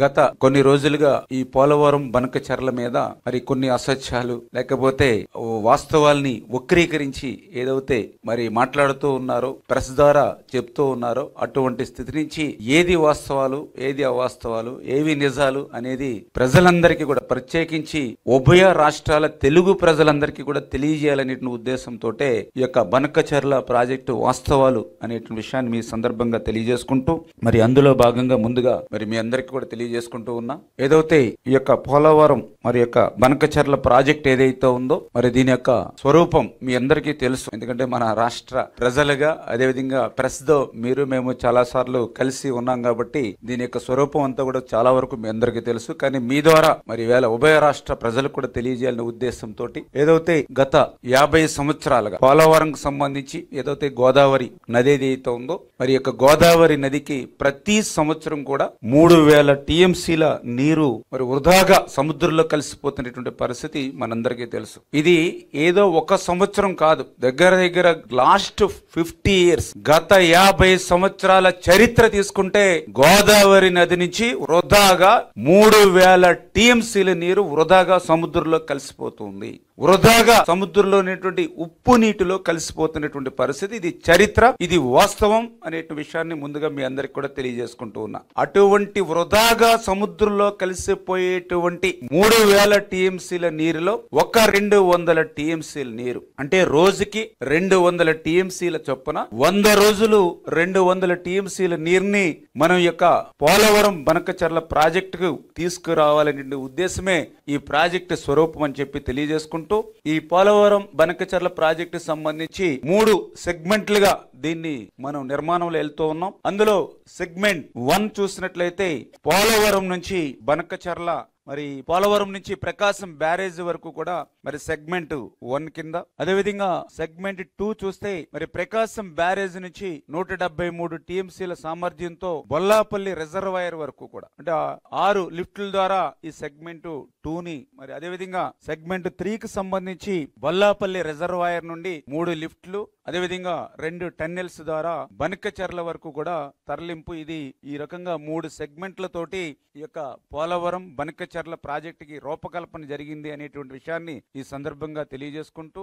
గత కొన్ని రోజులుగా ఈ పోలవరం బనకచెర్ల మీద మరి కొన్ని అసత్యాలు లేకపోతే వాస్తవాల్ని వక్రీకరించి ఏదైతే మరి మాట్లాడుతూ ఉన్నారో, ప్రెస్ ద్వారా చెప్తూ ఉన్నారో, అటువంటి స్థితి నుంచి ఏది వాస్తవాలు, ఏది అవాస్తవాలు, ఏవి నిజాలు అనేది ప్రజలందరికీ కూడా, ప్రత్యేకించి ఉభయ రాష్ట్రాల తెలుగు ప్రజలందరికీ కూడా తెలియజేయాలనే ఉద్దేశంతో ఈ యొక్క బనకచెర్ల ప్రాజెక్టు వాస్తవాలు అనే విషయాన్ని మీ సందర్భంగా తెలియజేసుకుంటూ, మరి అందులో భాగంగా ముందుగా మరి మీ అందరికీ కూడా తెలియజేసుకుంటూ ఉన్నా, ఏదైతే ఈ యొక్క పోలవరం మరి యొక్క బనకచెర్ల ప్రాజెక్ట్ ఏదైతే ఉందో మరి దీని యొక్క స్వరూపం మీ అందరికీ తెలుసు. ఎందుకంటే మన రాష్ట్ర ప్రజలుగా, అదేవిధంగా ప్రెస్ తో మేము చాలా సార్లు కలిసి ఉన్నాం కాబట్టి దీని యొక్క స్వరూపం అంతా కూడా చాలా వరకు మీ అందరికీ తెలుసు. కానీ మీ ద్వారా మరి వేళ ఉభయ రాష్ట్ర ప్రజలకు కూడా తెలియజేయాలనే ఉద్దేశంతో ఏదైతే గత 50 సంవత్సరాలుగా పోలవరం సంబంధించి ఏదైతే గోదావరి నది ఏదైతే ఉందో మరి యొక్క గోదావరి నదికి ప్రతి సంవత్సరం కూడా 3000 టీఎంసీల నీరు మరి వృధాగా సముద్రంలో కలిసిపోతున్నటువంటి పరిస్థితి మనందరికీ తెలుసు. ఇది ఏదో ఒక సంవత్సరం కాదు, దగ్గర దగ్గర లాస్ట్ 50 ఇయర్స్, గత 50 సంవత్సరాల చరిత్ర తీసుకుంటే గోదావరి నది నుంచి వృధాగా 3000 టీఎంసీల నీరు వృధాగా సముద్రంలో కలిసిపోతుంది. వృధాగా సముద్రంలో ఉన్నటువంటి ఉప్పు నీటిలో కలిసిపోతున్నటువంటి పరిస్థితి. ఇది చరిత్ర, ఇది వాస్తవం అనే విషయాన్ని ముందుగా మీ అందరికి కూడా తెలియజేసుకుంటూ ఉన్నా. అటువంటి వృధాగా సముద్రంలో కలిసిపోయేటువంటి 3000 టీఎంసీల నీరులో ఒక 200 టీఎంసీల నీరు, అంటే రోజుకి 200 టీఎంసీల చొప్పున 100 రోజులు 200 టీఎంసీల నీరుని మనం యొక్క పోలవరం బనకచెర్ల ప్రాజెక్టుకు తీసుకురావాలనే ఉద్దేశమే ఈ ప్రాజెక్టు స్వరూపం అని చెప్పి తెలియజేసుకుంటూ, ఈ పోలవరం బనకచెర్ల ప్రాజెక్టు సంబంధించి 3 సెగ్మెంట్లుగా దీన్ని మనం నిర్మాణంలో వెళ్తూ ఉన్నాం. అందులో సెగ్మెంట్ 1 చూసినట్లయితే పోలవరం నుంచి బనకచెర్ల, మరి పోలవరం నుంచి ప్రకాశం బ్యారేజ్ వరకు కూడా మరి సెగ్మెంట్ 1 కింద, అదేవిధంగా సెగ్మెంట్ 2 చూస్తే మరి ప్రకాశం బ్యారేజ్ నుంచి 173 టీఎంసీల సామర్థ్యంతో బొల్లాపల్లి రిజర్వాయర్ వరకు కూడా, అంటే 6 లిఫ్టుల ద్వారా ఈ సెగ్మెంట్ 2ని, మరి అదేవిధంగా సెగ్మెంట్ 3కి సంబంధించి బొల్లాపల్లి రిజర్వాయర్ నుండి 3 లిఫ్ట్లు, అదేవిధంగా 2 టన్నెల్స్ ద్వారా బనకచెర్ల వరకు కూడా తరలింపు. ఇది ఈ రకంగా 3 సెగ్మెంట్లతోటి ఈ యొక్క పోలవరం బనకచెర్ల ప్రాజెక్టుకి రూపకల్పన జరిగింది అనేటువంటి విషయాన్ని ఈ సందర్భంగా తెలియజేసుకుంటూ